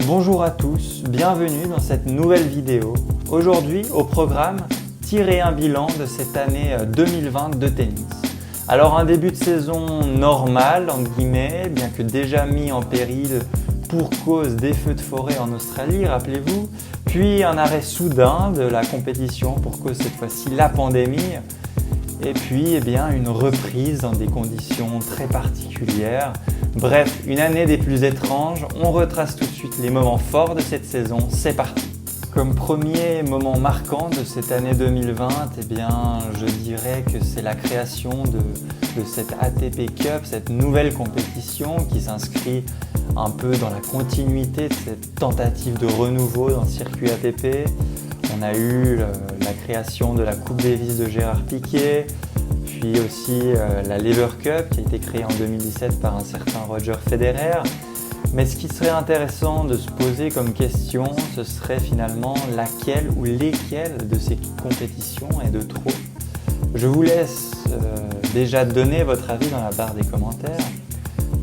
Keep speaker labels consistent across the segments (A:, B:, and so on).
A: Bonjour à tous, bienvenue dans cette nouvelle vidéo. Aujourd'hui, au programme, tirer un bilan de cette année 2020 de tennis. Alors un début de saison normal, entre guillemets, bien que déjà mis en péril pour cause des feux de forêt en Australie, rappelez-vous, puis un arrêt soudain de la compétition pour cause cette fois-ci la pandémie, et puis une reprise dans des conditions très particulières. Bref, une année des plus étranges. On retrace tout de suite les moments forts de cette saison. C'est parti. Comme premier moment marquant de cette année 2020, je dirais que c'est la création de cette ATP Cup, cette nouvelle compétition qui s'inscrit un peu dans la continuité de cette tentative de renouveau dans le circuit ATP. On a eu la création de la Coupe Davis de Gérard Piquet, puis aussi la Lever Cup qui a été créée en 2017 par un certain Roger Federer. Mais ce qui serait intéressant de se poser comme question, ce serait finalement laquelle ou lesquelles de ces compétitions est de trop. Je vous laisse déjà donner votre avis dans la barre des commentaires.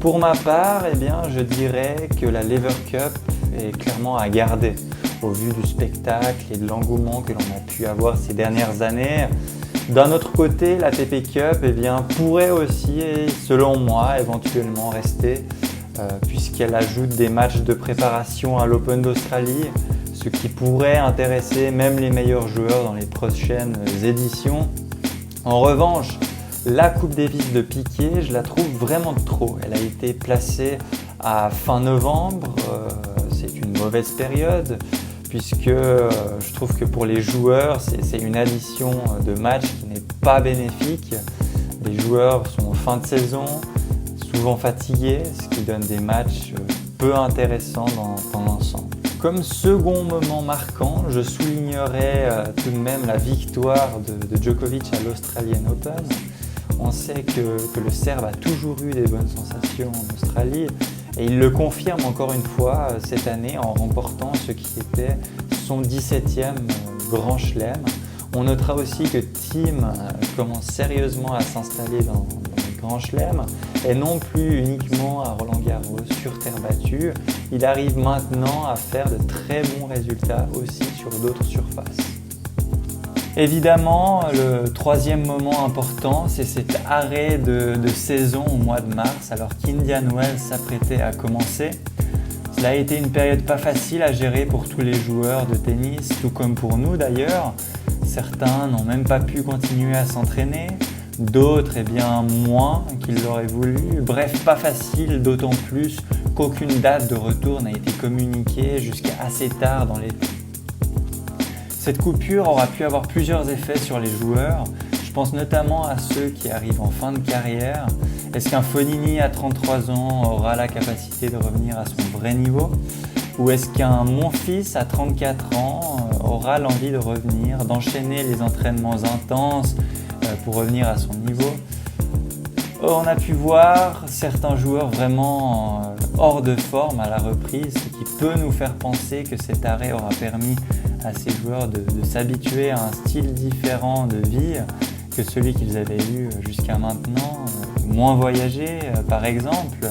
A: Pour ma part, je dirais que la Lever Cup est clairement à garder au vu du spectacle et de l'engouement que l'on a pu avoir ces dernières années. D'un autre côté, la l'ATP Cup pourrait aussi, selon moi, éventuellement rester puisqu'elle ajoute des matchs de préparation à l'Open d'Australie, ce qui pourrait intéresser même les meilleurs joueurs dans les prochaines éditions. En revanche, la Coupe Davis de Piquet, je la trouve vraiment de trop. Elle a été placée à fin novembre, c'est une mauvaise période puisque je trouve que pour les joueurs, c'est une addition de matchs qui n'est pas bénéfique. Les joueurs sont en fin de saison, souvent fatigués, ce qui donne des matchs peu intéressants dans l'ensemble. Comme second moment marquant, je soulignerai tout de même la victoire de Djokovic à l'Australian Open. On sait que le Serbe a toujours eu des bonnes sensations en Australie et il le confirme encore une fois cette année en remportant ce qui était son 17e Grand Chelem. On notera aussi que Thiem commence sérieusement à s'installer dans les Grands Chelems et non plus uniquement à Roland-Garros sur terre battue. Il arrive maintenant à faire de très bons résultats aussi sur d'autres surfaces. Évidemment, le troisième moment important, c'est cet arrêt de saison au mois de mars alors qu'Indian Wells s'apprêtait à commencer. Cela a été une période pas facile à gérer pour tous les joueurs de tennis, tout comme pour nous d'ailleurs. Certains n'ont même pas pu continuer à s'entraîner, d'autres moins qu'ils l'auraient voulu. Bref, pas facile, d'autant plus qu'aucune date de retour n'a été communiquée jusqu'à assez tard dans l'été. Cette coupure aura pu avoir plusieurs effets sur les joueurs. Je pense notamment à ceux qui arrivent en fin de carrière. Est-ce qu'un Fognini à 33 ans aura la capacité de revenir à son vrai niveau ? Ou est-ce qu'un Monfils à 34 ans aura l'envie de revenir, d'enchaîner les entraînements intenses pour revenir à son niveau ? On a pu voir certains joueurs vraiment hors de forme à la reprise, ce qui peut nous faire penser que cet arrêt aura permis à ces joueurs de s'habituer à un style différent de vie que celui qu'ils avaient eu jusqu'à maintenant, moins voyagé par exemple.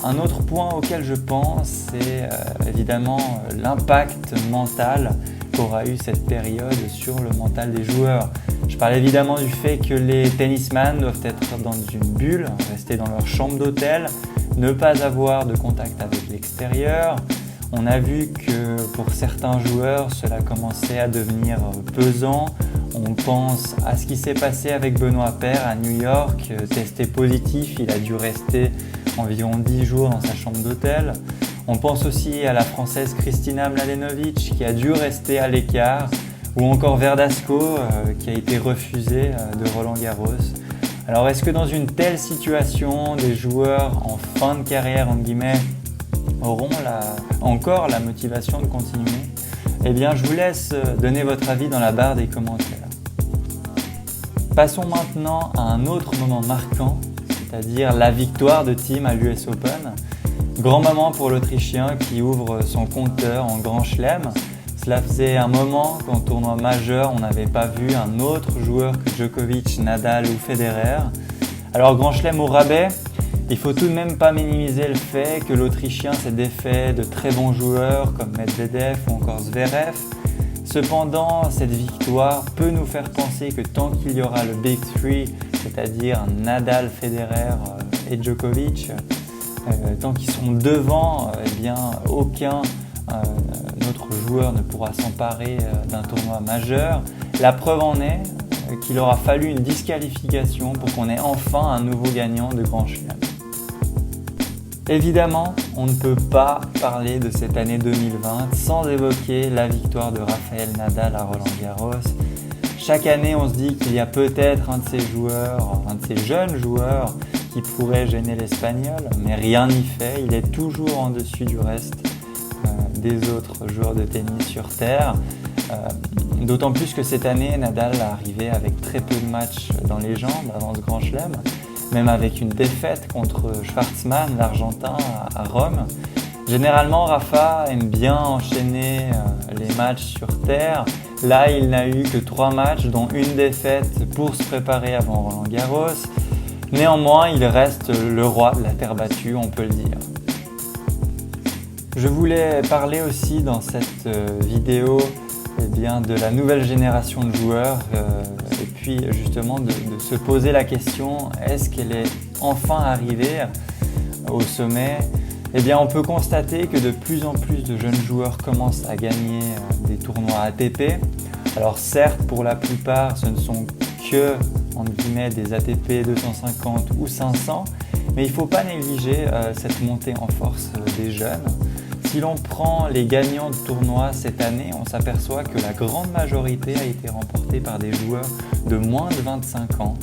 A: Un autre point auquel je pense, c'est évidemment l'impact mental qu'aura eu cette période sur le mental des joueurs. Je parle évidemment du fait que les tennisman doivent être dans une bulle, rester dans leur chambre d'hôtel, ne pas avoir de contact avec l'extérieur. On a vu que pour certains joueurs, cela commençait à devenir pesant. On pense à ce qui s'est passé avec Benoît Paire à New York, testé positif, il a dû rester environ 10 jours dans sa chambre d'hôtel. On pense aussi à la Française Kristina Mladenovic qui a dû rester à l'écart, ou encore Verdasco qui a été refusé de Roland-Garros. Alors est-ce que dans une telle situation, des joueurs en fin de carrière, entre guillemets, auront encore la motivation de continuer ? Je vous laisse donner votre avis dans la barre des commentaires. Passons maintenant à un autre moment marquant, c'est-à-dire la victoire de Thiem à l'US Open. Grand moment pour l'Autrichien qui ouvre son compteur en Grand Chelem. Cela faisait un moment qu'en tournoi majeur, on n'avait pas vu un autre joueur que Djokovic, Nadal ou Federer. Alors Grand Chelem au rabais, Il faut tout de même pas minimiser le fait que l'Autrichien s'est défait de très bons joueurs comme Medvedev ou encore Zverev. Cependant, cette victoire peut nous faire penser que tant qu'il y aura le Big Three, c'est-à-dire Nadal, Federer et Djokovic, tant qu'ils seront devant, eh bien, aucun autre joueur ne pourra s'emparer d'un tournoi majeur. La preuve en est qu'il aura fallu une disqualification pour qu'on ait enfin un nouveau gagnant de Grand Chelem. Évidemment, on ne peut pas parler de cette année 2020 sans évoquer la victoire de Rafael Nadal à Roland-Garros. Chaque année, on se dit qu'il y a peut-être un de ces joueurs, un de ces jeunes joueurs qui pourrait gêner l'Espagnol, mais rien n'y fait. Il est toujours en dessus du reste des autres joueurs de tennis sur Terre. D'autant plus que cette année, Nadal est arrivé avec très peu de matchs dans les jambes avant ce Grand Chelem, même avec une défaite contre Schwartzmann, l'Argentin, à Rome. Généralement, Rafa aime bien enchaîner les matchs sur terre. Là, il n'a eu que 3 matchs, dont une défaite pour se préparer avant Roland-Garros. Néanmoins, il reste le roi de la terre battue, on peut le dire. Je voulais parler aussi dans cette vidéo de la nouvelle génération de joueurs et puis justement de se poser la question, est-ce qu'elle est enfin arrivée au sommet? Eh bien, on peut constater que de plus en plus de jeunes joueurs commencent à gagner des tournois ATP. Alors certes, pour la plupart, ce ne sont que entre guillemets, des ATP 250 ou 500, mais il ne faut pas négliger cette montée en force des jeunes. Si l'on prend les gagnants de tournois cette année, on s'aperçoit que la grande majorité a été remportée par des joueurs de moins de 25 ans.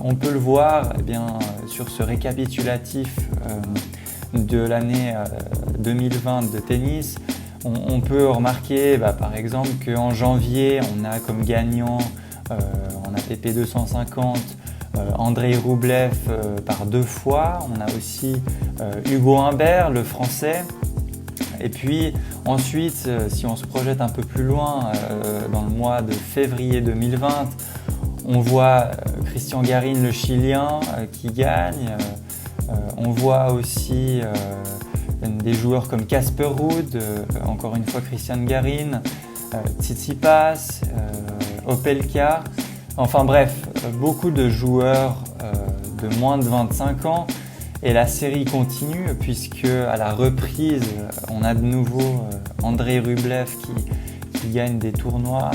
A: On peut le voir sur ce récapitulatif de l'année 2020 de tennis. On peut remarquer par exemple qu'en janvier, on a comme gagnant en ATP 250 Andrei Rublev par 2 fois. On a aussi Hugo Humbert, le français. Et puis ensuite, si on se projette un peu plus loin, dans le mois de février 2020, on voit Cristian Garin, le Chilien, qui gagne. On voit aussi des joueurs comme Casper Ruud, encore une fois Cristian Garin, Tsitsipas, Opelka. Enfin bref, beaucoup de joueurs de moins de 25 ans. Et la série continue puisque à la reprise, on a de nouveau Andrei Rublev qui gagne des tournois.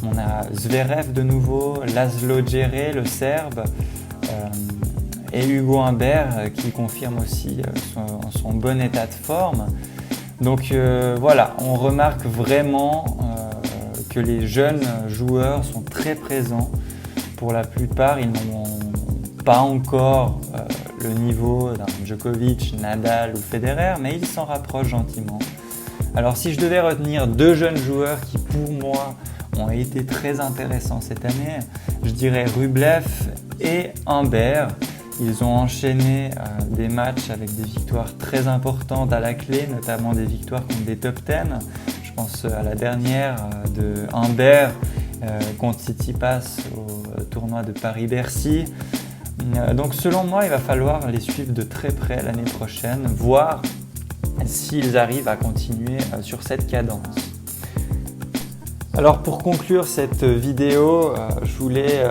A: On a Zverev de nouveau, Laszlo Djere, le Serbe, et Hugo Humbert qui confirme aussi son bon état de forme. Donc voilà, on remarque vraiment que les jeunes joueurs sont très présents. Pour la plupart, ils n'ont pas encore le niveau d'un Djokovic, Nadal ou Federer, mais ils s'en rapprochent gentiment. Alors si je devais retenir 2 jeunes joueurs qui pour moi ont été très intéressants cette année, je dirais Rublev et Humbert. Ils ont enchaîné des matchs avec des victoires très importantes à la clé, notamment des victoires contre des top 10. Je pense à la dernière de Humbert contre Tsitsipas au tournoi de Paris-Bercy. Donc selon moi, il va falloir les suivre de très près l'année prochaine, voir s'ils arrivent à continuer sur cette cadence. Alors pour conclure cette vidéo, je voulais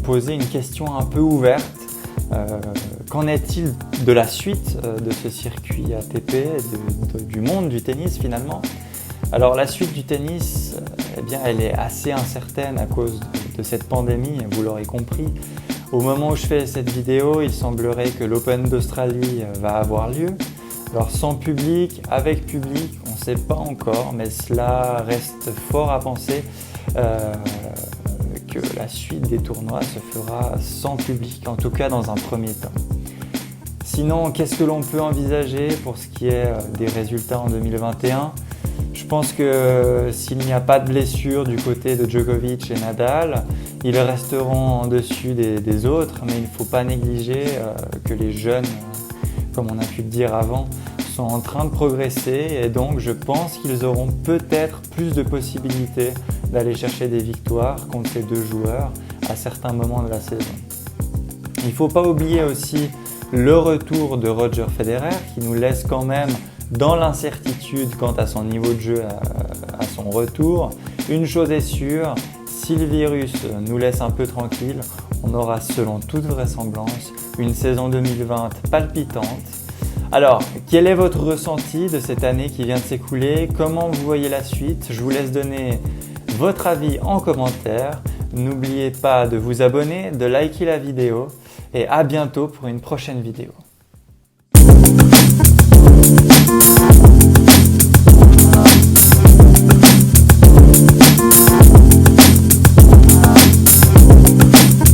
A: poser une question un peu ouverte. Qu'en est-il de la suite de ce circuit ATP, du monde du tennis finalement? Alors la suite du tennis, elle est assez incertaine à cause de cette pandémie, vous l'aurez compris. Au moment où je fais cette vidéo, il semblerait que l'Open d'Australie va avoir lieu. Alors sans public, avec public, on ne sait pas encore, mais cela reste fort à penser que la suite des tournois se fera sans public, en tout cas dans un premier temps. Sinon, qu'est-ce que l'on peut envisager pour ce qui est des résultats en 2021 ? Je pense que s'il n'y a pas de blessure du côté de Djokovic et Nadal, ils resteront en dessus des autres, mais il ne faut pas négliger que les jeunes, comme on a pu le dire avant, sont en train de progresser et donc je pense qu'ils auront peut-être plus de possibilités d'aller chercher des victoires contre ces 2 joueurs à certains moments de la saison. Il ne faut pas oublier aussi le retour de Roger Federer qui nous laisse quand même dans l'incertitude quant à son niveau de jeu à son retour. Une chose est sûre, si le virus nous laisse un peu tranquille, on aura selon toute vraisemblance une saison 2020 palpitante. Alors, quel est votre ressenti de cette année qui vient de s'écouler? Comment vous voyez la suite? Je vous laisse donner votre avis en commentaire. N'oubliez pas de vous abonner, de liker la vidéo et à bientôt pour une prochaine vidéo.